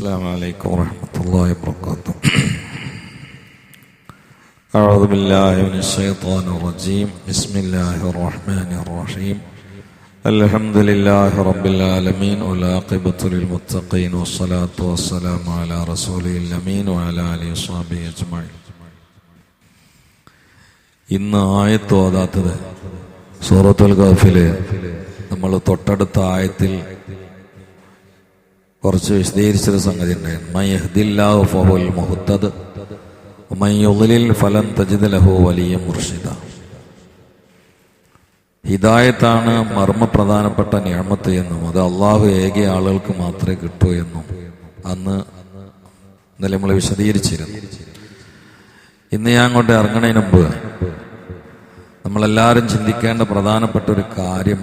السلام عليكم ورحمة الله وبركاته. أعوذ بالله من الشيطان الرجيم. بسم الله الرحمن الرحيم. الحمد لله رب العالمين والعاقبة للمتقين والصلاة والسلام على رسوله الأمين وعلى آله وصحبه أجمعين. ഇന്ന് ആയത്ത് ഓതാത്തത് സൂറത്തുൽ കഹ്ഫിലെ നമ്മൾ തൊട്ടടുത്ത ആയത്തിൽ കുറച്ച് വിശദീകരിച്ചൊരു സംഗതി ഉണ്ടായിരുന്നു. മൻ യഹ്ദില്ലാഹു ഫഹുവൽ മുഹ്തദ് വമൻ യുദ്ലിൽ ഫലൻ തജിദ് ലഹു വലിയ്യൻ മുർഷിദ. ഹിദായത്താണ് മർമ്മപ്രധാനപ്പെട്ട നിഅമത്ത് എന്നും അത് അള്ളാഹു ഏകിയ ആളുകൾക്ക് മാത്രമേ കിട്ടൂ എന്നും അന്ന് ഇന്നലെ നമ്മൾ വിശദീകരിച്ചിരുന്നു. ഇന്ന് ഞാൻ അങ്ങോട്ട് ഇറങ്ങണതിന് മുമ്പ് നമ്മളെല്ലാവരും ചിന്തിക്കേണ്ട പ്രധാനപ്പെട്ട ഒരു കാര്യം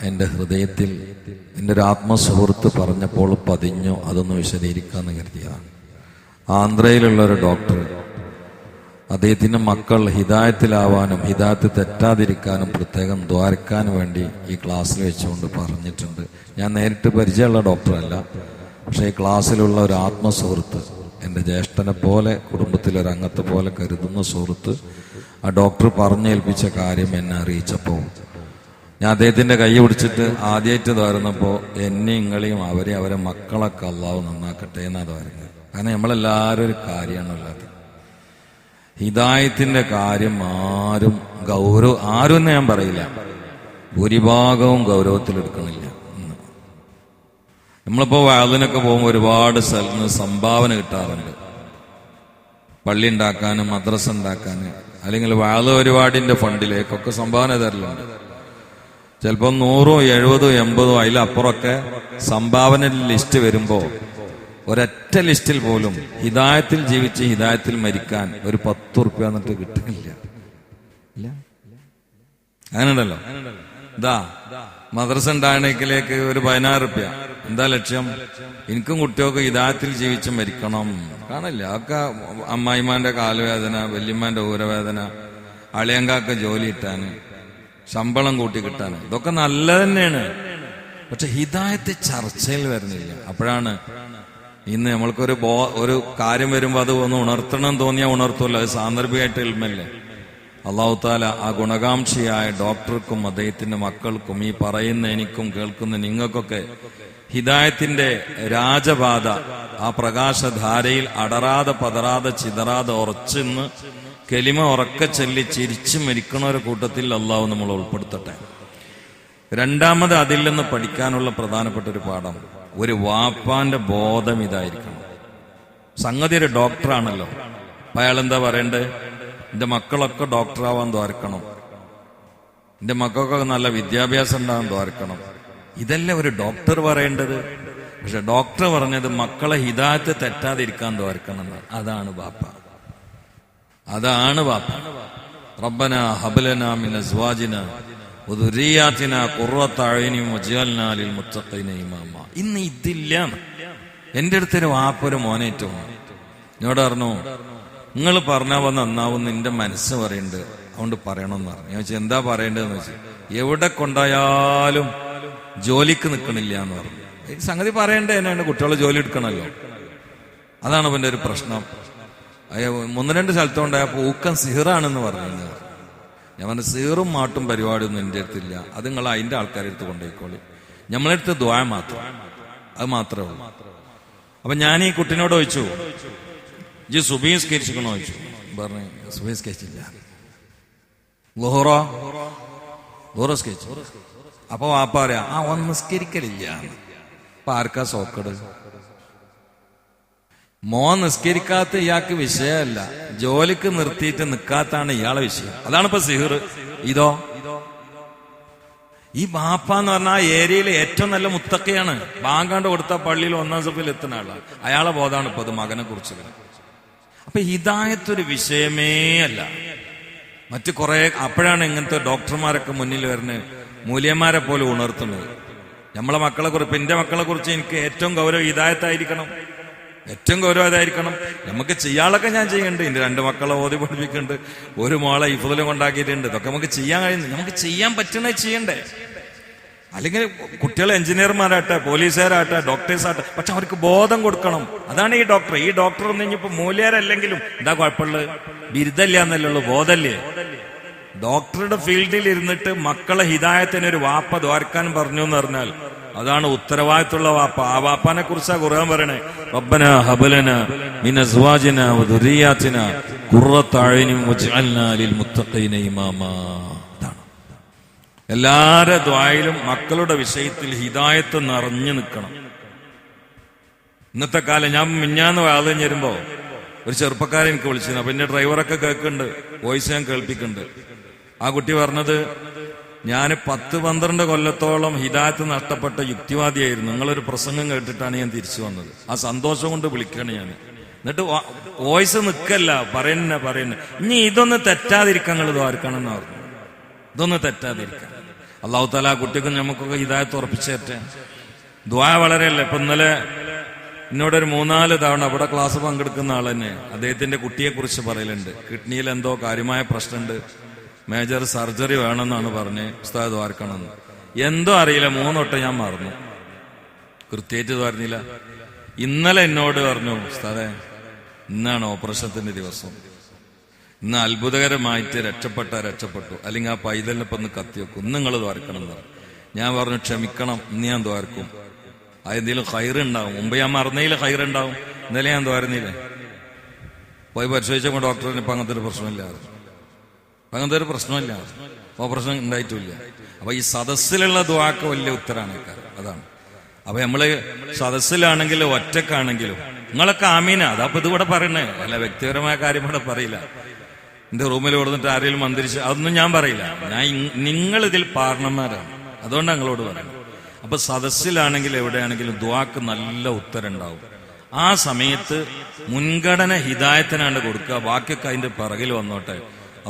എൻ്റെ ഹൃദയത്തിൽ എൻ്റെ ഒരു ആത്മസുഹൃത്ത് പറഞ്ഞപ്പോൾ പതിഞ്ഞു. അതൊന്ന് വിശദീകരിക്കാമെന്ന് കരുതിയതാണ്. ആന്ധ്രയിലുള്ള ഒരു ഡോക്ടർ അദ്ദേഹത്തിൻ്റെ മക്കൾ ഹിദായത്തിലാവാനും ഹിദായത്ത് തെറ്റാതിരിക്കാനും പ്രത്യേകം ദ്വാരക്കാനും വേണ്ടി ഈ ക്ലാസ്സിൽ വെച്ചുകൊണ്ട് പറഞ്ഞിട്ടുണ്ട്. ഞാൻ നേരിട്ട് പരിചയമുള്ള ഡോക്ടറല്ല, പക്ഷേ ഈ ക്ലാസ്സിലുള്ള ഒരു ആത്മസുഹൃത്ത്, എൻ്റെ ജ്യേഷ്ഠനെ പോലെ കുടുംബത്തിലൊരംഗത്തെ പോലെ കരുതുന്ന സുഹൃത്ത് ആ ഡോക്ടർ പറഞ്ഞേൽപ്പിച്ച കാര്യം എന്നെ അറിയിച്ചപ്പോൾ ഞാൻ അദ്ദേഹത്തിൻ്റെ കൈ പിടിച്ചിട്ട് ആദ്യമായിട്ട് തോരുന്നപ്പോൾ എന്നെ ഇങ്ങളെയും അവരെ മക്കളൊക്കെ അള്ളാഹു നന്നാക്കട്ടെ എന്നാ തോരുന്നത്. കാരണം നമ്മളെല്ലാവരും ഒരു കാര്യമാണുള്ളത്. ഹിദായത്തിന്റെ കാര്യം ആരും എന്ന് ഞാൻ പറയില്ല, ഭൂരിഭാഗവും ഗൗരവത്തിലെടുക്കണില്ല. നമ്മളിപ്പോൾ വഅദിനൊക്കെ പോകുമ്പോൾ ഒരുപാട് സ്ഥലത്ത് നിന്ന് സംഭാവന കിട്ടാറുണ്ട്. പള്ളി ഉണ്ടാക്കാനും മദ്രസ ഉണ്ടാക്കാനും അല്ലെങ്കിൽ വഅദ് പരിപാടിന്റെ ഫണ്ടിലേക്കൊക്കെ സംഭാവന തരലുണ്ട്. ചിലപ്പോൾ 100, 70, 80 അതിലപ്പുറമൊക്കെ സംഭാവന ലിസ്റ്റ് വരുമ്പോൾ ഒരൊറ്റ ലിസ്റ്റിൽ പോലും ഹിദായത്തിൽ ജീവിച്ച് ഹിദായത്തിൽ മരിക്കാൻ ഒരു 10 ഉറുപ്പ്യ എന്നിട്ട് കിട്ടുന്നില്ല. അങ്ങനെ ഉണ്ടല്ലോ. ഇതാ മദ്രസ ഉണ്ടാകണേക്കിലേക്ക് ഒരു 16 ഉറുപ്പ്യ. എന്താ ലക്ഷ്യം? എനിക്കും കുട്ടികൾക്ക് ഹിദായത്തിൽ ജീവിച്ച് മരിക്കണം. കാണില്ല, ഒക്കെ അമ്മായിമാന്റെ കാലുവേദന, വല്യമ്മാന്റെ ഊരവേദന, അളിയങ്കാക്ക് ജോലി കിട്ടാന്, ശമ്പളം കൂട്ടി കിട്ടാന്, ഇതൊക്കെ നല്ല തന്നെയാണ്. പക്ഷെ ഹിദായത്ത് ചർച്ചയിൽ വരുന്നില്ല. അപ്പോഴാണ് ഇന്ന് നമ്മൾക്കൊരു ഒരു കാര്യം വരുമ്പോൾ അത് ഒന്ന് ഉണർത്തണം തോന്നിയാൽ ഉണർത്തൂല്ല. അത് സാന്ദർഭികമായിട്ട് ഇൽമല്ലേ. അള്ളാഹു താല ആ ഗുണകാംക്ഷിയായ ഡോക്ടർക്കും അദ്ദേഹത്തിന്റെ മക്കൾക്കും ഈ പറയുന്ന എനിക്കും കേൾക്കുന്ന നിങ്ങൾക്കൊക്കെ ഹിദായത്തിന്റെ രാജപാത ആ പ്രകാശധാരയിൽ അടരാതെ പതറാതെ ചിതറാതെ ഉറച്ചെന്ന് കെലിമ ഉറക്കെ ചൊല്ലി ചിരിച്ചു മരിക്കണ ഒരു കൂട്ടത്തിൽ അള്ളാഹു നമ്മൾ ഉൾപ്പെടുത്തട്ടെ. രണ്ടാമത് അതിൽ നിന്ന് പഠിക്കാനുള്ള പ്രധാനപ്പെട്ട ഒരു പാഠം, ഒരു വാപ്പാന്റെ ബോധം ഇതായിരിക്കണം. സംഗതി ഒരു ഡോക്ടറാണല്ലോ. അയാൾ എന്താ പറയണ്ടേ? എന്റെ മക്കളൊക്കെ ഡോക്ടറാവാൻ ദ്വാരക്കണം, എന്റെ മക്കൾക്കൊക്കെ നല്ല വിദ്യാഭ്യാസം ഉണ്ടാകാൻ ദ്വാരക്കണം. ഇതല്ലേ ഒരു ഡോക്ടർ പറയേണ്ടത്. പക്ഷെ ഡോക്ടർ പറഞ്ഞത് മക്കളെ ഹിദായത്ത് തെറ്റാതിരിക്കാൻ ദ്വാരക്കണം എന്നാണ്. അതാണ് ബാപ്പ. റബ്ബനാ ഹബ്ലനാ മിൻ അസ്വാജിനാ വദുരിയാതിനാ ഖുർറത അയ്യുനി വജഅൽനാ ലിൽ മുത്തഖീന ഇമാമ. ഇന്ന് ഇതില്ല. എന്റെ അടുത്തൊരു വാപ്പൊരു മോനേറ്റവും എന്നോട് പറഞ്ഞു, നിങ്ങൾ പറഞ്ഞാൽ നന്നാവും എന്റെ മനസ്സ് പറയുന്നുണ്ട്, അതുകൊണ്ട് പറയണമെന്ന് പറഞ്ഞു. ഞാൻ ചോദിച്ചു എന്താ പറയേണ്ടതെന്ന് വെച്ചാൽ, എവിടെ കൊണ്ടായാലും ജോലിക്ക് നിൽക്കണില്ല എന്ന് പറഞ്ഞു. ഈ സംഗതി പറയണ്ടേ, എന്നെ കുട്ടികളെ ജോലി എടുക്കണമല്ലോ. അതാണ് ഇവന്റെ ഒരു പ്രശ്നം. 1-2 സ്ഥലത്തുകൊണ്ടായപ്പോൾ ഊക്കം സിഹറാണെന്ന് പറഞ്ഞു. ഞാൻ പറഞ്ഞു സിഹറും മാട്ടും പരിപാടിയൊന്നും എൻ്റെ അടുത്തില്ല, അത് നിങ്ങൾ അതിന്റെ ആൾക്കാരെ അടുത്ത് കൊണ്ടുപോയിക്കോളി, നമ്മളെടുത്ത് ദുആ മാത്രം, അത് മാത്രമേ ഉള്ളൂ. അപ്പൊ ഞാൻ ഈ കുട്ടിനോട് ചോദിച്ചു, ജി സുബഹി നിസ്കരിച്ചിക്കണോ ചോദിച്ചു. പറഞ്ഞു സുബഹി നിസ്കരിച്ചില്ല. ളുഹറോ നിസ്കരിച്ചു. അപ്പൊ വാപ്പ പറയാ ഒന്ന് നിസ്കരിക്കലില്ല. അപ്പൊ ആർക്കാ സോക്കട്? മോൻ നിസ്കരിക്കാത്ത ഇയാൾക്ക് വിഷയമല്ല, ജോലിക്ക് നിർത്തിയിട്ട് നിൽക്കാത്താണ് ഇയാളെ വിഷയം. അതാണ് ഇപ്പൊ സിഹർ. ഇതോ ഈ ബാപ്പ എന്ന് പറഞ്ഞാൽ ആ ഏരിയയിലെ ഏറ്റവും നല്ല മുത്തക്കയാണ്. ബാങ്കാണ്ട് കൊടുത്ത പള്ളിയിൽ 1-ാം സഫിൽ എത്തുന്ന ആളാണ്. അയാളെ ബോധമാണ് ഇപ്പൊ അത് മകനെ കുറിച്ച്. അപ്പൊ ഹിദായത്തൊരു വിഷയമേ അല്ല. മറ്റു കുറെ അപ്പോഴാണ് ഇങ്ങനത്തെ ഡോക്ടർമാരൊക്കെ മുന്നിൽ വരുന്നത്, മൂല്യന്മാരെ പോലെ ഉണർത്തുന്നത്. നമ്മളെ മക്കളെ കുറിച്ച്, എന്റെ മക്കളെ കുറിച്ച് എനിക്ക് ഏറ്റവും ഗൗരവം ഹിദായത്തായിരിക്കണം, ഏറ്റവും ഗൗരവം അതായിരിക്കണം. നമുക്ക് ചെയ്യാളൊക്കെ ഞാൻ ചെയ്യുന്നുണ്ട്. എന്റെ 2 മക്കളെ ഓതി പഠിപ്പിക്കുന്നുണ്ട്, ഒരു മോളെ ഇഫ്ദലും കൊണ്ടാക്കിയിട്ടുണ്ട്. ഇതൊക്കെ നമുക്ക് ചെയ്യാൻ കഴിയുന്നു. നമുക്ക് ചെയ്യാൻ പറ്റണേ ചെയ്യണ്ടേ. അല്ലെങ്കിൽ കുട്ടികൾ എഞ്ചിനീയർമാരാട്ടെ, പോലീസുകാരാട്ടെ, ഡോക്ടേഴ്സാട്ടെ, പക്ഷെ അവർക്ക് ബോധം കൊടുക്കണം. അതാണ് ഈ ഡോക്ടർ. ഈ ഡോക്ടർ ഒന്നും ഇനിയിപ്പോ മൂല്യരല്ലെങ്കിലും എന്താ കുഴപ്പമുള്ളത്? ബിരുദല്ല എന്നല്ലേ ഉള്ളൂ, ബോധല്ലേ. ഡോക്ടറുടെ ഫീൽഡിൽ ഇരുന്നിട്ട് മക്കളെ ഹിദായത്തിന് ഒരു വാപ്പ ദ്വാരക്കാൻ പറഞ്ഞു എന്ന് പറഞ്ഞാൽ അതാണ് ഉത്തരവാദിത്തമുള്ള വാപ്പ. ആ വാപ്പാനെ കുറിച്ചാ ഖുർആൻ പറയണേ, റബ്ബനാ ഹബലനാ മിൻ അസ്വാജിനാ വദുരിയാതിനാ ഖുർറത അയ്യുനിൻ വജ്അൽനാ ലിൽ മുത്തഖീന ഇമാമാ. എല്ലാരെ ദുആയിലും മക്കളുടെ വിഷയത്തിൽ ഹിദായത്ത് നിറഞ്ഞു നിൽക്കണം. ഇന്നത്തെ കാലം, ഞാൻ മിഞ്ഞാന്ന് വാദം വരുമ്പോ ഒരു ചെറുപ്പക്കാരൻ എനിക്ക് വിളിച്ചിരുന്നു. അപ്പൊ എന്റെ ഡ്രൈവറൊക്കെ കേൾക്കുന്നുണ്ട്, വോയിസ് ഞാൻ കേൾപ്പിക്കുന്നുണ്ട്. ആ കുട്ടി പറഞ്ഞത്, ഞാൻ 10-12 കൊല്ലത്തോളം ഹിദായത്ത് നഷ്ടപ്പെട്ട യുക്തിവാദിയായിരുന്നു. നിങ്ങളൊരു പ്രസംഗം കേട്ടിട്ടാണ് ഞാൻ തിരിച്ചു വന്നത്. ആ സന്തോഷം കൊണ്ട് വിളിക്കണേ ഞാൻ. എന്നിട്ട് വോയിസ് നിൽക്കല്ല, പറയുന്ന ഇനി ഇതൊന്ന് തെറ്റാതിരിക്കാൻ നിങ്ങൾ ദ്വാരക്കണമെന്ന് പറഞ്ഞു. ഇതൊന്ന് തെറ്റാതിരിക്കാൻ അല്ലാഹു തആല കുട്ടിക്കും നമുക്കൊക്കെ ഹിദായത്ത് ഉറപ്പിച്ചേറ്റെ. ദുആ വളരെയല്ല. ഇപ്പൊ ഇന്നലെ എന്നോടൊരു 3-4 തവണ ഇവിടെ ക്ലാസ് പങ്കെടുക്കുന്ന ആൾ തന്നെ അദ്ദേഹത്തിന്റെ കുട്ടിയെ കുറിച്ച് പറയലുണ്ട്. കിഡ്നിയിൽ എന്തോ കാര്യമായ പ്രശ്നമുണ്ട്, മേജർ സർജറി വേണമെന്നാണ് പറഞ്ഞ് ഉസ്താദ് ദ്വാരക്കണമെന്ന്. എന്തോ അറിയില്ല, 3 വട്ടം ഞാൻ മറന്നു, കൃത്യമായിട്ട് പറഞ്ഞില്ല. ഇന്നലെ എന്നോട് പറഞ്ഞു, ഉസ്താദേ ഇന്നാണ് ഓപ്പറേഷത്തിന്റെ ദിവസം, ഇന്ന് അത്ഭുതകരമായിട്ട് രക്ഷപ്പെട്ടു, അല്ലെങ്കിൽ ആ പൈതലിനിപ്പൊ ഒന്ന് കത്തിവെക്കും, ഇന്ന് നിങ്ങൾ ദ്വാരക്കണം എന്ന് പറഞ്ഞു. ഞാൻ പറഞ്ഞു ക്ഷമിക്കണം, ഇന്ന് ഞാൻ ദ്വാരക്കും, അതെന്തെങ്കിലും ഹൈറുണ്ടാവും. മുമ്പ് ഞാൻ മറന്നതിൽ ഹൈറുണ്ടാവും. ഇന്നലെ ഞാൻ ദ്വാരുന്നില്ലേ, പോയി പരിശോധിച്ചപ്പോൾ ഡോക്ടറിന് ഇപ്പൊ അങ്ങനത്തെ ഒരു പ്രശ്നമില്ല, ഓപ്പറേഷൻ ഉണ്ടായിട്ടില്ല. അപ്പൊ ഈ സദസ്സിലുള്ള ദുആക്ക് വലിയ ഉത്തരാണ്. അതാണ്. അപ്പൊ നമ്മള് സദസ്സിലാണെങ്കിലും ഒറ്റക്കാണെങ്കിലും നിങ്ങളൊക്കെ ആമീന, അതപ്പൊ ഇതിവിടെ പറയണേ, അല്ല വ്യക്തിപരമായ കാര്യം ഇവിടെ പറയില്ല. എന്റെ റൂമിൽ കൊടുത്തിട്ട് ആരെങ്കിലും മന്ത്രിച്ച് അതൊന്നും ഞാൻ പറയില്ല. നിങ്ങൾ ഇതിൽ പാർണന്മാരാണ്, അതുകൊണ്ട് ഞങ്ങളോട് പറയണം. അപ്പൊ സദസ്സിലാണെങ്കിലും എവിടെയാണെങ്കിലും ദുആക്ക് നല്ല ഉത്തരം ഉണ്ടാവും. ആ സമയത്ത് മുൻഗണന ഹിദായത്തിനാണ്ട് കൊടുക്കുക, ബാക്കിയൊക്കെ അതിന്റെ പിറകിൽ വന്നോട്ടെ.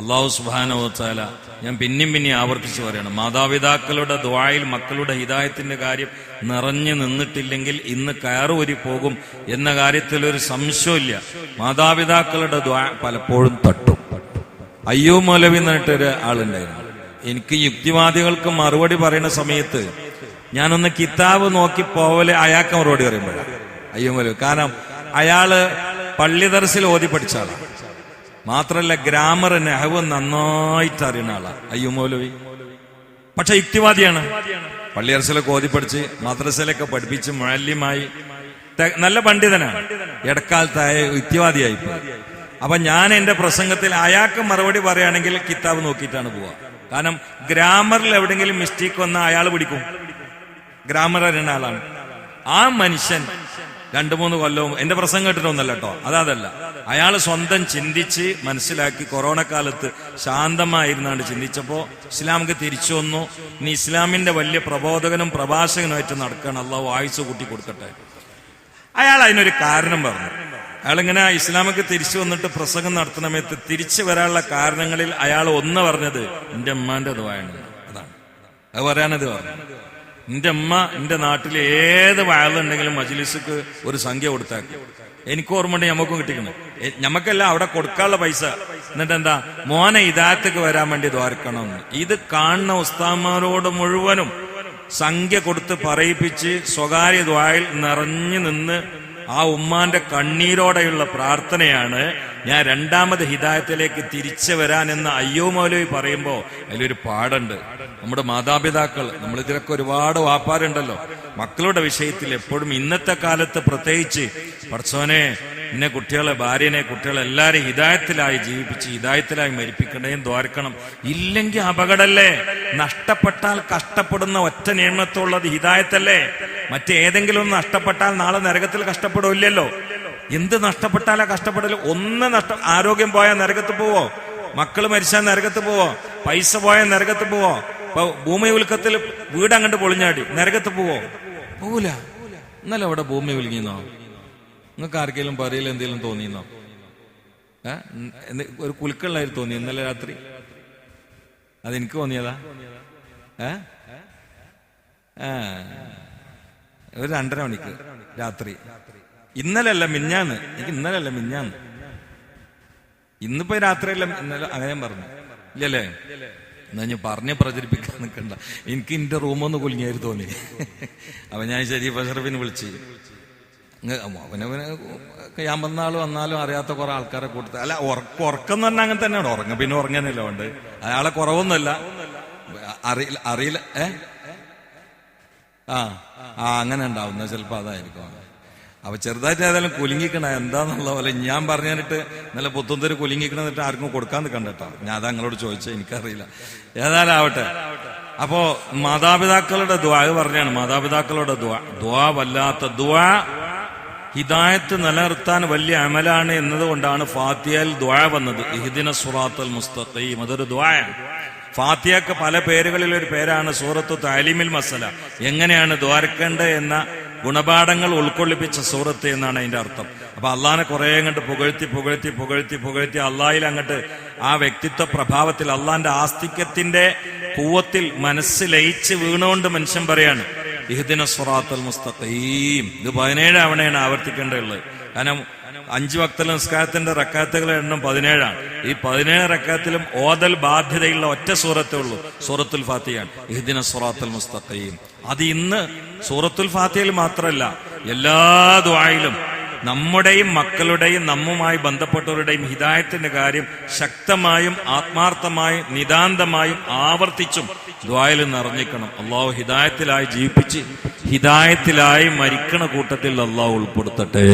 അല്ലാഹു സുബ്ഹാനഹു വ തആല, ഞാൻ പിന്നെയും ആവർത്തിച്ച് പറയണം, മാതാപിതാക്കളുടെ ദുആയിൽ മക്കളുടെ ഹിദായത്തിന്റെ കാര്യം നിറഞ്ഞു നിന്നിട്ടില്ലെങ്കിൽ ഇന്ന് കയറൂരി പോകും എന്ന കാര്യത്തിൽ ഒരു സംശയമില്ല. മാതാപിതാക്കളുടെ ദുആ പലപ്പോഴും തട്ടും. അയ്യൂബ് മൗലവി എന്നിട്ടൊരു ആളുണ്ടായിരുന്നു. എനിക്ക് യുക്തിവാദികൾക്ക് മറുപടി പറയുന്ന സമയത്ത് ഞാനൊന്ന് കിതാബ് നോക്കി പോവലെ അയാൾക്ക് മറുപടി പറയുമ്പോഴാണ് അയ്യൂബ് മൗലവി. കാരണം അയാള് പള്ളി ദർസിൽ ഓതി പഠിച്ച ആളാണ്, മാത്രല്ല ഗ്രാമർ നെഹവ് നന്നായിട്ട് അറിയുന്ന ആളാ അയ്യൂബ് മൗലവി. പക്ഷെ യുക്തിവാദിയാണ്. പള്ളി ദർസിലൊക്കെ ഓതി പഠിച്ച് മദ്രസയിലൊക്കെ പഠിപ്പിച്ച് മുഅല്ലിമായി നല്ല പണ്ഡിതനാണ്. ഇടക്കാലത്തായ യുക്തിവാദിയായി പോയി. അപ്പൊ ഞാൻ എന്റെ പ്രസംഗത്തിൽ അയാൾക്ക് മറുപടി പറയുകയാണെങ്കിൽ കിതാബ് നോക്കിയിട്ടാണ് പോവുക. കാരണം ഗ്രാമറിൽ എവിടെയെങ്കിലും മിസ്റ്റേക്ക് വന്നാൽ അയാൾ പിടിക്കും. ഗ്രാമർ അറിയുന്ന ആളാണ്. ആ മനുഷ്യൻ 2-3 കൊല്ലവും എന്റെ പ്രസംഗം കേട്ടിട്ടൊന്നല്ല കേട്ടോ, അതല്ല, അയാൾ സ്വന്തം ചിന്തിച്ച് മനസ്സിലാക്കി കൊറോണ കാലത്ത് ശാന്തമായിരുന്നാണ്ട് ചിന്തിച്ചപ്പോ ഇസ്ലാമിക്ക് തിരിച്ചു വന്നു. ഇനി ഇസ്ലാമിന്റെ വലിയ പ്രബോധകനും പ്രഭാഷകനുമായിട്ട് നടക്കണം, അല്ലാഹു ആയുസ് കൂട്ടി കൊടുക്കട്ടെ. അയാൾ അതിനൊരു കാരണം പറഞ്ഞു. അയാളിങ്ങനെ ഇസ്ലാമിക്ക് തിരിച്ചു വന്നിട്ട് പ്രസംഗം നടത്തുന്ന സമയത്ത് തിരിച്ചു വരാനുള്ള കാരണങ്ങളിൽ അയാൾ ഒന്ന് പറഞ്ഞത് എന്റെ ഉമ്മാന്റെ ദുആയാണ്. അതാണ് അത് പറയാനത് പറഞ്ഞു. എന്റെ ഉമ്മ എന്റെ നാട്ടിൽ ഏത് വയലുണ്ടെങ്കിലും മജ്ലിസിക്ക് ഒരു സംഖ്യ കൊടുത്താക്കി. എനിക്ക് ഓർമ്മയുണ്ട്, ഞമ്മക്കും കിട്ടിക്കണം. ഞമ്മക്കല്ല അവിടെ കൊടുക്കാനുള്ള പൈസ. എന്നിട്ട് എന്താ, മോനെ ഹിദായത്തേക്ക് വരാൻ വേണ്ടി ദ്വാരക്കണം. ഇത് കാണുന്ന ഉസ്താദ്മാരോട് മുഴുവനും സംഖ്യ കൊടുത്ത് പറയിപ്പിച്ച് സ്വകാര്യ ദ്വായിൽ നിറഞ്ഞു നിന്ന് ആ ഉമ്മാന്റെ കണ്ണീരോടെയുള്ള പ്രാർത്ഥനയാണ് ഞാൻ 2ാമത് ഹിദായത്തിലേക്ക് തിരിച്ചു വരാനെന്ന് അയ്യൂബ് മൗലവി പറയുമ്പോ അതിലൊരു പാടുണ്ട്. നമ്മുടെ മാതാപിതാക്കൾ, നമ്മളിതിലൊക്കെ ഒരുപാട് വാപ്പാരുണ്ടല്ലോ, മക്കളുടെ വിഷയത്തിൽ എപ്പോഴും ഇന്നത്തെ കാലത്ത് പ്രത്യേകിച്ച് പടച്ചോനെ ഇന്നെ കുട്ടികളെ, ഭാര്യനെ, കുട്ടികളെ എല്ലാരെയും ഹിദായത്തിലായി ജീവിപ്പിച്ച് ഹിദായത്തിലായി മരിപ്പിക്കണേയും ദ്വാരക്കണം. ഇല്ലെങ്കിൽ അപകടല്ലേ. നഷ്ടപ്പെട്ടാൽ കഷ്ടപ്പെടുന്ന ഒറ്റ നിയമത്തുള്ളത് ഹിദായത്തല്ലേ. മറ്റേതെങ്കിലും ഒന്ന് നഷ്ടപ്പെട്ടാൽ നാളെ നരകത്തിൽ കഷ്ടപ്പെടില്ലല്ലോ. എന്ത് നഷ്ടപ്പെട്ടാലാ കഷ്ടപ്പെടല്? ഒന്ന് ആരോഗ്യം പോയാൽ നരകത്ത് പോവോ? മക്കള് മരിച്ചാൽ നരകത്ത് പോവോ? പൈസ പോയാൽ നരകത്ത് പോവോ? ഇപ്പൊ ഭൂമി ഉൽക്കത്തിൽ വീട് അങ്ങോട്ട് പൊളിഞ്ഞാടി നരകത്ത് പോവോ? പോവൂല. ഇന്നലെ അവിടെ ഭൂമി ഉൽങ്ങിന്നോ? നിങ്ങൾക്ക് ആർക്കെങ്കിലും പറയിൽ എന്തെങ്കിലും തോന്നിയെന്നോ? ഒരു കുലുക്കള്ളായി തോന്നി ഇന്നലെ രാത്രി? അതെനിക്ക് തോന്നിയതാ. ഒരു 2:30 മണിക്ക് രാത്രി. ഇന്നലല്ല മിഞ്ഞാന്ന്. എനിക്ക് ഇന്നലല്ല മിഞ്ഞാന്ന്. ഇന്നിപ്പോ രാത്രിയല്ല ഇന്നലെ അങ്ങനെ പറഞ്ഞു ഇല്ലല്ലേ? എന്നാ ഞാൻ പറഞ്ഞ് പ്രചരിപ്പിക്കാൻ നിൽക്കണ്ട. എനിക്ക് എന്റെ റൂമൊന്ന് കുലുങ്ങിയായിരുന്നു തോന്നി. അപ്പൊ ഞാൻ ശരീഫ് അഷ്റഫിനെ വിളിച്ച് അവനവന് ഞാൻ വന്നാലും അറിയാത്ത കുറെ ആൾക്കാരെ കൂട്ടത്ത് അല്ല ഉറക്കം എന്ന് പറഞ്ഞാൽ അങ്ങനെ തന്നെയാണ്. പിന്നെ ഉറങ്ങാനില്ല ഉണ്ട്. അയാളെ കുറവൊന്നുമല്ല, അറിയില്ല. അങ്ങനെ ഉണ്ടാവുന്ന ചിലപ്പോ അതായിരിക്കും. അപ്പൊ ചെറുതായിട്ട് ഏതായാലും കുലുങ്ങിക്കണ എന്താന്നുള്ള പോലെ ഞാൻ പറഞ്ഞിട്ട് നല്ല പുത്തൂര് കുലുങ്ങിക്കണെന്നിട്ട് ആർക്കും കൊടുക്കാൻ നിൽക്കണ്ടോ. ഞാൻ അത് നിങ്ങളോട് ചോദിച്ചത്, എനിക്കറിയില്ല. ഏതായാലും ആവട്ടെ. അപ്പോ മാതാപിതാക്കളുടെ ദുആ പറഞ്ഞാണ്. മാതാപിതാക്കളുടെ ദുആ വല്ലാത്ത ദുആ ഹിദായത്ത് നിലനിർത്താൻ വലിയ അമലാണ് എന്നതുകൊണ്ടാണ് ഫാത്തിഹയിൽ ദുആ വന്നത്. ഇഹ്ദിന സിറാത്തൽ മുസ്തഖീം. അതൊരു ദുആയാണ്. ഫാത്തിഹയ്ക്ക് പല പേരുകളിൽ ഒരു പേരാണ് സൂറത്തു തഅലീമിൽ മസല. എങ്ങനെയാണ് ദ്വാരക്കേണ്ടത് എന്ന ഗുണപാഠങ്ങൾ ഉൾക്കൊള്ളിപ്പിച്ച സൂറത്ത് എന്നാണ് അതിന്റെ അർത്ഥം. അപ്പൊ അള്ളാഹിനെ കുറെ അങ്ങോട്ട് പുകഴ്ത്തി അള്ളാഹിൽ അങ്ങോട്ട് ആ വ്യക്തിത്വ പ്രഭാവത്തിൽ അള്ളാഹിന്റെ ആസ്തിക്യത്തിന്റെ കൂവത്തിൽ മനസ്സ് ലയിച്ച് വീണുകൊണ്ട് മനുഷ്യൻ പറയാണ് ഇഹ്ദിന സിറാത്തൽ മുസ്തഖീം. ഇത് 17 തവണയാണ് ആവർത്തിക്കേണ്ടതുള്ളത്. കാരണം 5 വക്ത നിസ്കാരത്തിന്റെ റക്കാത്തുകളുടെ എണ്ണം 17ആണ്. ഈ 17 റക്കാത്തിലും ഓതൽ ബാധ്യതയുള്ള ഒറ്റ സൂറത്തേ ഉള്ളൂ, സൂറത്തുൽ ഫാത്തിഹയാണ്. ഇഹ്ദിന സിറാത്തൽ മുസ്തഖീം. അത് ഇന്ന് സൂറത്തുൽ ഫാത്തിഹയിൽ മാത്രമല്ല, എല്ലാ ദുആയിലും നമ്മുടെയും മക്കളുടെയും നമ്മുമായി ബന്ധപ്പെട്ടവരുടെയും ഹിദായത്തിന്റെ കാര്യം ശക്തമായും ആത്മാർത്ഥമായും നിതാന്തമായും ആവർത്തിച്ചും ദുആയിൽ നിറഞ്ഞിക്കണം. അള്ളാഹു ഹിദായത്തിലായി ജീവിപ്പിച്ച് ഹിദായത്തിലായി മരിക്കണ കൂട്ടത്തിൽ അള്ളാഹു ഉൾപ്പെടുത്തട്ടെ.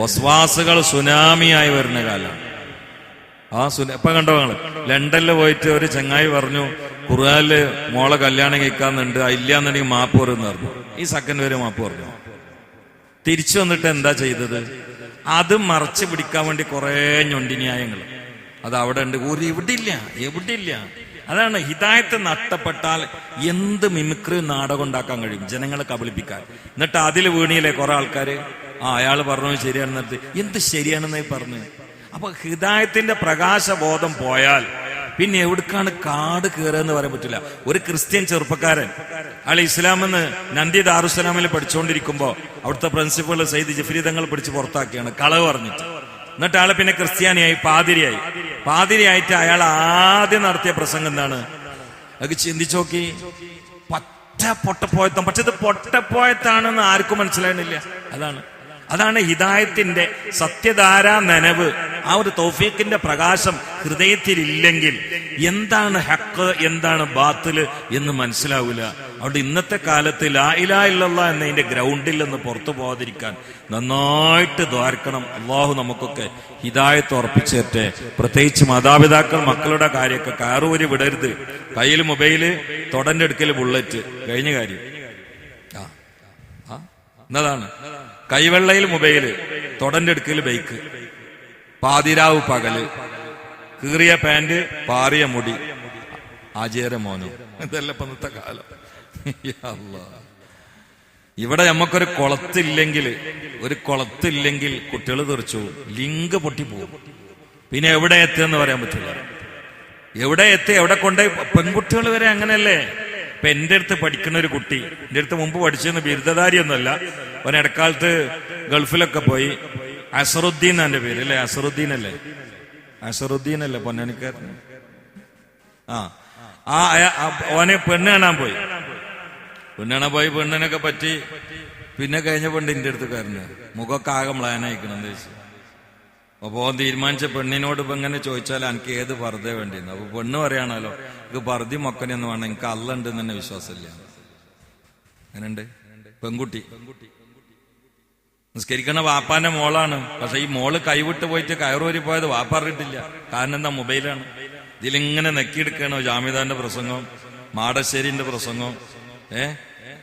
വസ്വാസുകൾ സുനാമിയായി വരുന്ന കാലമാണ്. ഇപ്പൊ കണ്ടോ നിങ്ങള്, ലണ്ടനിൽ പോയിട്ട് ഒരു ചങ്ങായി പറഞ്ഞു ഖുർആനില് മോളെ കല്യാണം കഴിക്കാന്നുണ്ട്, ഇല്ലാന്നുണ്ടെങ്കിൽ മാപ്പ് പറയുമെന്ന് പറഞ്ഞു. ഈ സെക്കൻഡ് വരെ മാപ്പ് പറഞ്ഞു. തിരിച്ചു വന്നിട്ട് എന്താ ചെയ്തത്? അത് മറച്ചു പിടിക്കാൻ വേണ്ടി കുറെ ഞൊണ്ടിന്യായങ്ങൾ അത് അവിടെ ഉണ്ട്. എവിടില്ല. അതാണ് ഹിദായത്ത് നഷ്ടപ്പെട്ടാൽ എന്ത് മിമിക്രി നാടകം ഉണ്ടാക്കാൻ കഴിയും, ജനങ്ങളെ കബളിപ്പിക്കാൻ. എന്നിട്ട് അതിൽ വീണിയില്ലേ കുറെ ആൾക്കാര്, അയാൾ പറഞ്ഞു ശരിയാണെന്നിട്ട് എന്ത് ശരിയാണെന്നായി പറഞ്ഞു. അപ്പൊ ഹിദായത്തിന്റെ പ്രകാശബോധം പോയാൽ പിന്നെ എവിടേക്കാണ് കാട് കയറുകയെന്ന് പറയാൻ പറ്റില്ല. ഒരു ക്രിസ്ത്യൻ ചെറുപ്പക്കാരൻ അയാൾ ഇസ്ലാമെന്ന് നന്ദി ദാറുസലാമിൽ പഠിച്ചുകൊണ്ടിരിക്കുമ്പോ അവിടുത്തെ പ്രിൻസിപ്പൾ സയ്യിദ് ജിഫ്രി തങ്ങൾ പിടിച്ച് പുറത്താക്കിയാണ് കളവ് പറഞ്ഞിട്ട്. എന്നിട്ട് ആളെ പിന്നെ ക്രിസ്ത്യാനിയായി, പാതിരിയായിട്ട് അയാൾ ആദ്യം നടത്തിയ പ്രസംഗം എന്താണ്? അത് ചിന്തിച്ചു നോക്കി. പൊട്ടപ്പോയത്തം. പക്ഷെ ഇത് പൊട്ടപ്പോയത്താണെന്ന് ആർക്കും മനസ്സിലാകുന്നില്ല. അതാണ് ഹിദായത്തിന്റെ സത്യധാരാ നനവ്. ആ ഒരു തൗഫീഖിന്റെ പ്രകാശം ഹൃദയത്തിലില്ലെങ്കിൽ എന്താണ് ഹക്ക് എന്താണ് ബാത്തില് എന്ന് മനസ്സിലാവില്ല. അവിടെ ഇന്നത്തെ കാലത്ത് ലാ ഇലാഹ ഇല്ലല്ലാഹ് എന്നതിന്റെ ഗ്രൗണ്ടിൽ നിന്ന് പുറത്തു പോകാതിരിക്കാൻ നന്നായിട്ട് ദ്വാരക്കണം. അള്ളാഹു നമുക്കൊക്കെ ഹിദായത്ത് ഉറപ്പിച്ചേറ്റെ. പ്രത്യേകിച്ച് മാതാപിതാക്കൾ മക്കളുടെ കാര്യമൊക്കെ കാറൂരി വിടരുത്. കയ്യിൽ മൊബൈല്, തൊടന്റെ അടുക്കൽ ബുള്ളറ്റ്, കഴിഞ്ഞ കാര്യം. എന്നതാണ് കൈവെള്ളയിൽ മൊബൈല്, തൊടന്റെ അടുക്കൽ ബൈക്ക്, പാതിരാവ് പകല്, കീറിയ പാന്റ്, പാറിയ മുടി, ആചാര മോനും. ഇതല്ല ഇന്നത്തെ കാലം. ഇവിടെ നമുക്കൊരു കുളത്തില്ലെങ്കിൽ കുട്ടികൾ തെറിച്ചു, ലിങ്ക് പൊട്ടിപ്പോവും. പിന്നെ എവിടെ എത്തുമെന്ന് പറയാൻ പറ്റില്ല. എവിടെ കൊണ്ടുപോയി പെൺകുട്ടികൾ വരെ അങ്ങനെയല്ലേ. ഇപ്പൊ എന്റെ അടുത്ത് പഠിക്കുന്ന ഒരു കുട്ടി, എന്റെ അടുത്ത് മുമ്പ് പഠിച്ചിരുന്ന ബിരുദധാരിയൊന്നുമല്ല, അവൻ ഇടക്കാലത്ത് ഗൾഫിലൊക്കെ പോയി. അസറുദ്ദീൻ എന്റെ പേര് അല്ലേ? അസറുദ്ദീൻ അല്ലേ പൊന്നാനിക്കാരൻ? ഓനെ പെണ്ണ് കാണാൻ പോയി. പെണ്ണിനൊക്കെ പറ്റി. പിന്നെ കഴിഞ്ഞ പെണ്ണ് എന്റെ അടുത്ത് കയറുന്നു, മുഖമൊക്കെ ആകെ മ്ലാനായിക്കണം. എന്താ വെച്ചാൽ അപ്പൊ തീരുമാനിച്ച പെണ്ണിനോട് ഇപ്പൊ ഇങ്ങനെ ചോദിച്ചാൽ എനിക്ക് ഏത് പർദ്ദ വേണ്ടിയിരുന്നു. അപ്പൊ പെണ്ണ് പറയാണല്ലോ ഇത് പർദ്ദി മൊക്കനെന്ന് വേണം, എനിക്ക് അല്ലുണ്ടെന്ന് തന്നെ വിശ്വാസമില്ല. അങ്ങനെയുണ്ട്. പെൺകുട്ടി നിസ്കരിക്കണ വാപ്പാന്റെ മോളാണ്. പക്ഷെ ഈ മോള് കൈവിട്ട് പോയിട്ട് കയറൂരി പോയത് വാപ്പ അറിയിട്ടില്ല. കാരണം എന്താ? മൊബൈലാണ്. ഇതിലിങ്ങനെ നെക്കിയെടുക്കണോ ജാമിദാന്റെ പ്രസംഗം, മാടശ്ശേരിന്റെ പ്രസംഗം.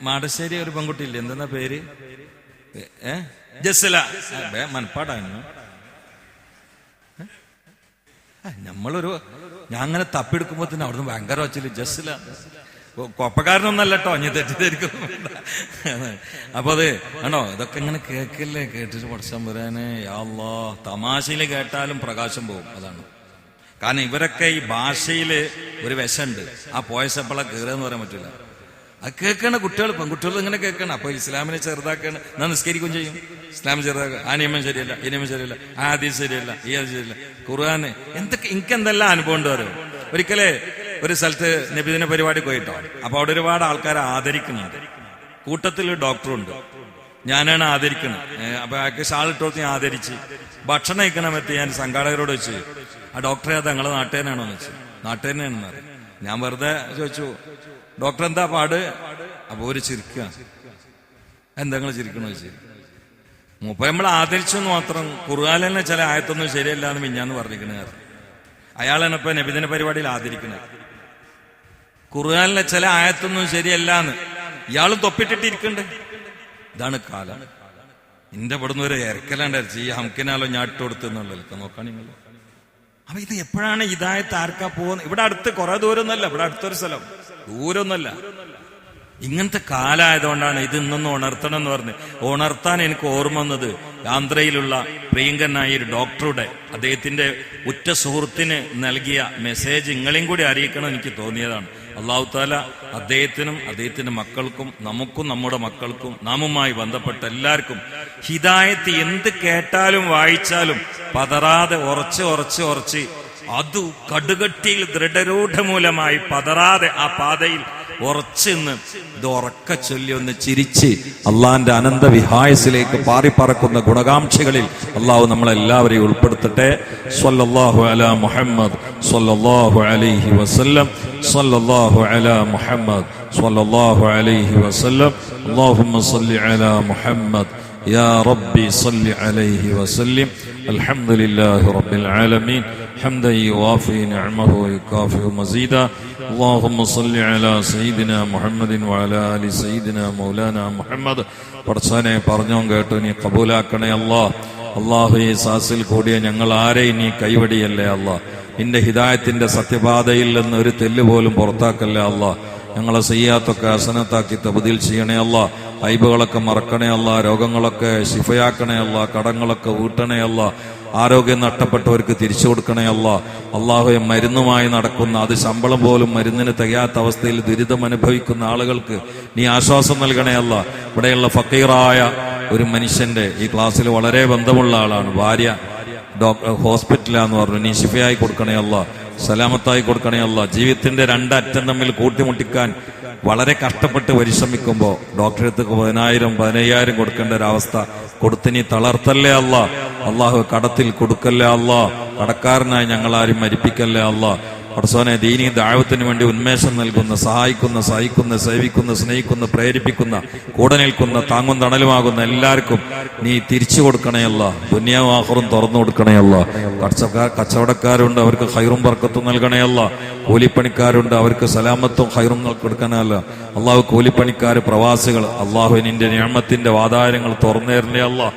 മാടശ്ശേരി ഒരു പെൺകുട്ടി ഇല്ലേ, എന്താ പേര്? ജസ്ല. മനപ്പാടായിരുന്നു. ഞാൻ അങ്ങനെ തപ്പിയെടുക്കുമ്പോ തന്നെ അവിടുന്ന് ഭയങ്കര വച്ചില്ല. ജസ്ല കൊപ്പക്കാരനൊന്നല്ല കേട്ടോ, ഞാൻ തെറ്റിദ്ധരിക്കും. അപ്പൊ അത് ആണോ, ഇതൊക്കെ ഇങ്ങനെ കേൾക്കില്ലേ, കേട്ടിട്ട് പഠിച്ചാൻ വരാന്. യാ തമാശയില് കേട്ടാലും പ്രകാശം പോകും. അതാണ് കാരണം. ഇവരൊക്കെ ഈ ഭാഷയില് ഒരു വിഷമുണ്ട്. ആ പോയ ശമ്പള കയറുക പറയാൻ പറ്റില്ല. അത് കേൾക്കണ കുട്ടികൾ, പെൺകുട്ടികൾ ഇങ്ങനെ കേൾക്കണം. അപ്പൊ ഇസ്ലാമിനെ ചെറുതാക്കാണ്. ഞാൻ നിസ്കരിക്കുകയും ചെയ്യും. ഇസ്ലാം ചെറുതാക്കുക. ആ നിയമം ശരിയല്ല, ഈ നിയമം ശരിയല്ല, ആ ഹദീസ് ശരിയല്ല, ഈ ഹദീസ് ശരിയല്ല, ഖുർആന് എന്തൊക്കെ. എനിക്കെന്തെല്ലാം അനുഭവം ഉണ്ട്. ഒരിക്കലേ ഒരു സ്ഥലത്ത് നബിദിന പരിപാടി പോയിട്ടോ. അപ്പൊ അവിടെ ഒരുപാട് ആൾക്കാരെ ആദരിക്കുന്നുണ്ട്. കൂട്ടത്തിൽ ഡോക്ടറുണ്ട്. ഞാനാണ് ആദരിക്കുന്നത്. അപ്പൊ അയാൾക്ക് ഷാളിട്ടോത്ത് ഞാൻ ആദരിച്ച് ഭക്ഷണം കഴിക്കണമെത്തി ഞാൻ സംഘാടകരോട് വെച്ച്, ആ ഡോക്ടറെ അത് നിങ്ങളെ നാട്ടുകാരനാണോ എന്ന് വെച്ചു. നാട്ടുകാരനാണെന്ന് അറിയാം. ഞാൻ വെറുതെ ചോദിച്ചു, ഡോക്ടർ എന്താ പാട്? അപ്പൊ ഒരു ചിരിക്കുക. എന്താ നിങ്ങൾ ചിരിക്കണോ വെച്ച്. മൂപ്പ നമ്മൾ ആദരിച്ചെന്ന് മാത്രം. ഖുർആനിലെ ചില ആയത്തൊന്നും ശരിയല്ല എന്ന് മിഞ്ഞാന്ന് പറഞ്ഞിരിക്കണ. അയാളാണ് ഇപ്പൊ നബിദിന പരിപാടിയിൽ ആദരിക്കുന്നത്. ഖുർആനിലെ ചില ആയത്തൊന്നും ശരിയല്ല എന്ന് ഇയാളും തൊപ്പിട്ടിട്ടിരിക്കണ്ട്. ഇതാണ് കാലം. എന്റെ ഇവിടുന്ന് ഒരു ഇറക്കലാണ്ടരിച്ച് ഈ ഹംക്കിനാലോ ഞാൻ ഇട്ട് കൊടുത്തെന്നുള്ളതൊക്കെ നോക്കാൻ നിങ്ങൾ. അപ്പൊ ഇത് എപ്പോഴാണ് ഹിദായത്ത് ആർക്കാ പോകുന്നത്? ഇവിടെ അടുത്ത് കുറെ ദൂരമൊന്നുമല്ല, ഇവിടെ അടുത്തൊരു സ്ഥലം, ദൂരമൊന്നുമല്ല. ഇങ്ങനത്തെ കാലമായതുകൊണ്ടാണ് ഇത് ഇന്നൊന്ന് ഉണർത്തണം എന്ന് പറഞ്ഞ്. ഉണർത്താൻ എനിക്ക് ഓർമ്മ വന്നത് ആന്ധ്രയിലുള്ള പ്രിയങ്കനായ ഒരു ഡോക്ടറുടെ അദ്ദേഹത്തിന്റെ ഉറ്റ സുഹൃത്തിന് നൽകിയ മെസ്സേജ് നിങ്ങളെയും കൂടി അറിയിക്കണം എനിക്ക് തോന്നിയതാണ്. അള്ളാഹു താല അദ്ദേഹത്തിനും അദ്ദേഹത്തിന്റെ മക്കൾക്കും നമുക്കും നമ്മുടെ മക്കൾക്കും നാമുമായി ബന്ധപ്പെട്ട എല്ലാവർക്കും ഹിദായത്ത് എന്ത് കേട്ടാലും വായിച്ചാലും പതറാതെ ഉറച്ച് അത് കടുകട്ടിയിൽ ദൃഢരൂഢമൂലമായി പതറാതെ ആ പാതയിൽ ഉറച്ചെന്ന് ഇത് ഉറക്ക ചൊല്ലി ഒന്ന് ചിരിച്ച് അള്ളാന്റെ അനന്ത വിഹായസിലേക്ക് പാറിപ്പറക്കുന്ന ഗുണകാംക്ഷികളിൽ അള്ളാഹു നമ്മളെല്ലാവരെയും ഉൾപ്പെടുത്തട്ടെ. സ്വല്ലല്ലാഹു അലാ മുഹമ്മദ് സ്വല്ലല്ലാഹു അലൈഹി വസല്ലം സ്വല്ലല്ലാഹു അലാ മുഹമ്മദ് സ്വല്ലല്ലാഹു അലൈഹി വസല്ലം. അല്ലാഹുമ്മ സ്വല്ലി അലാ മുഹമ്മദ് യാ റബ്ബി സ്വല്ലി അലൈഹി വസല്ലം. അൽഹംദുലില്ലാഹി റബ്ബിൽ ആലമീൻ حمدا يوافي نعمه ويكافئ مزيدا. اللهم صل على سيدنا محمد وعلى آل سيدنا مولانا محمد. പടച്ചോനെ പറഞ്ഞോ കേട്ടു നീ കബൂലാക്കണേ അല്ലാഹ്. അല്ലാഹു ഈ സാസിൽ കൂടിയ ഞങ്ങൾ ആരെയും നീ കൈവടിയല്ലേ അല്ലാഹ്. നിന്റെ ഹിദായത്തിന്റെ സത്യപാതയിൽ നിന്ന് ഒരു തെല്ല് പോലും പുറത്താക്കല്ലേ അല്ലാഹ്. ഞങ്ങളെ സയ്യാത്തൊക്കെ ഹസനത്താക്കി തബ്ദീൽ ചെയ്യണേ അല്ലാഹ്. ഐബുകളൊക്കെ മറക്കണേ അല്ലാഹ്. രോഗങ്ങളൊക്കെ ശിഫയാക്കണേ അല്ലാഹ്. കടങ്ങളൊക്കെ വീട്ടണേ അല്ലാഹ്. ആരോഗ്യം നഷ്ടപ്പെട്ടവർക്ക് തിരിച്ചു കൊടുക്കണേ അല്ലാഹ്. അല്ലാഹുവേ, മരുന്നുമായി നടക്കുന്ന, അത് ശമ്പളം പോലും മരുന്നിന് തികയാത്ത അവസ്ഥയിൽ ദുരിതം അനുഭവിക്കുന്ന ആളുകൾക്ക് നീ ആശ്വാസം നൽകണേ അല്ലാഹ്. ഇവിടെയുള്ള ഫക്കീറായ ഒരു മനുഷ്യന്റെ, ഈ ക്ലാസ്സിൽ വളരെ ബന്ധമുള്ള ആളാണ്, ഭാര്യ ഹോസ്പിറ്റലാന്ന് പറഞ്ഞു, നീ ശിഫയായി കൊടുക്കണേ അല്ലാഹ്. സലാമത്തായി കൊടുക്കണേ അല്ലാഹ്. ജീവിതത്തിന്റെ രണ്ടറ്റം തമ്മിൽ കൂട്ടിമുട്ടിക്കാൻ വളരെ കഷ്ടപ്പെട്ട് പരിശ്രമിക്കുമ്പോൾ ഡോക്ടറെടുത്ത് 10,000-15,000 കൊടുക്കേണ്ട ഒരവസ്ഥ കൊടുത്ത് നീ തളർത്തല്ലേ അല്ലാഹ്. അള്ളാഹു കടത്തിൽ കൊടുക്കല്ലേ അല്ലാഹ്. കടക്കാരനായി ഞങ്ങളാരും മരിപ്പിക്കല്ലേ അല്ലാഹ്. പടച്ചോനെ, ദീനീ ദഅവത്തിന് വേണ്ടി ഉന്മേഷം നൽകുന്ന, സഹായിക്കുന്ന, സഹിക്കുന്ന, സേവിക്കുന്ന, സ്നേഹിക്കുന്ന, പ്രേരിപ്പിക്കുന്ന, കൂടെ നിൽക്കുന്ന, താങ്ങും തണലുമാകുന്ന എല്ലാവർക്കും നീ തിരിച്ചു കൊടുക്കണേ അല്ലാഹ്. ദുനിയാവും ആഖിറവും തുറന്നു കൊടുക്കണേ അല്ലാഹ്. കച്ചവടക്കാരുണ്ട്, അവർക്ക് ഖൈറും ബർക്കത്തും നൽകണേ അല്ലാഹ്. കൂലിപ്പണിക്കാരുണ്ട്, അവർക്ക് സലാമത്തും ഖൈറും കൊടുക്കണേ അല്ലാഹ്. അള്ളാഹു കൂലിപ്പണിക്കാർ, പ്രവാസികൾ, അള്ളാഹു നിന്റെ നിഅമത്തിന്റെ വാതായനങ്ങൾ തുറന്നു തരണേ അല്ലാഹ്.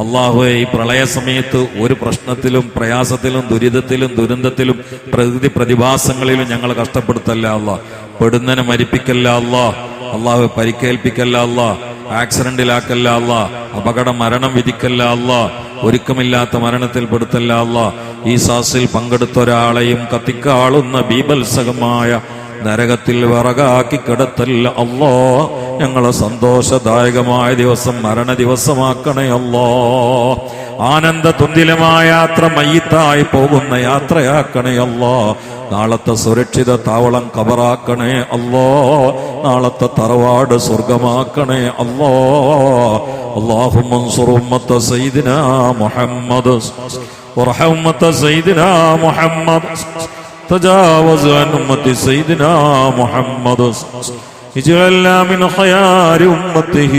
അള്ളാഹുവെ, ഈ പ്രളയ സമയത്ത് ഒരു പ്രശ്നത്തിലും പ്രയാസത്തിലും ദുരിതത്തിലും ദുരന്തത്തിലും പ്രകൃതി പ്രതിഭാസങ്ങളിലും ഞങ്ങൾ കഷ്ടപ്പെടുത്തല്ല അല്ലാഹ്. പെടുന്നതിനെ മരിപ്പിക്കല്ല അല്ലാഹ്. അള്ളാഹു പരിക്കേൽപ്പിക്കല്ല അല്ലാഹ്. ആക്സിഡന്റിലാക്കല്ല അല്ലാഹ്. അപകട മരണം വിധിക്കല്ല അല്ലാഹ്. ഒരുക്കമില്ലാത്ത മരണത്തിൽ പെടുത്തല്ല അല്ലാഹ്. ഈ സാസിൽ പങ്കെടുത്ത ഒരാളെയും കത്തിക്കാളുന്ന ബീഭത്സകമായ നരകത്തിൽ വിറകാക്കി കിടത്തല്ല അല്ലാ. ഞങ്ങളെ സന്തോഷദായകമായ ദിവസം മരണ ദിവസമാക്കണേ അല്ലാ. ആനന്ദ തുന്തിലമായ യാത്ര മയ്യിത്തായി പോകുന്ന യാത്രയാക്കണേ അല്ലാ. നാളത്തെ സുരക്ഷിത താവളം ഖബറാക്കണേ അല്ലാ. നാളത്തെ തറവാട് സ്വർഗമാക്കണേ അല്ലാ. അല്ലാഹുമ്മ അൻസുർ ഉമ്മത്ത സയ്യിദിനാ മുഹമ്മദ് വറഹം ഉമ്മത്ത സയ്യിദിനാ മുഹമ്മദ്. تجاوز عن أمة سيدنا محمد. اجعلنا من خيار أمته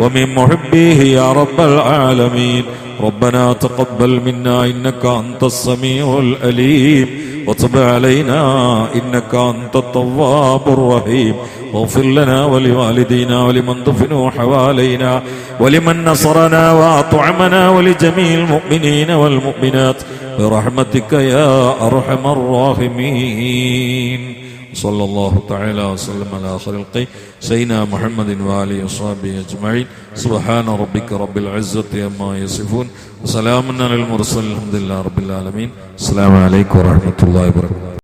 ومن محبيه يا رب العالمين. ربنا تقبل منا إنك أنت السميع العليم وتب علينا إنك أنت التواب الرحيم. واغفر لنا ولوالدينا ولمن دفنوا حوالينا ولمن نصرنا وأطعمنا ولجميع المؤمنين والمؤمنات برحمتك يا أرحم الراحمين. صلى الله تعالى وسلم على خلق سيدنا محمد وآله وصحبه أجمعين. سبحان ربك رب العزة عما يصفون وسلام على المرسلين الحمد لله رب العالمين. السلام عليكم ورحمة الله وبركاته.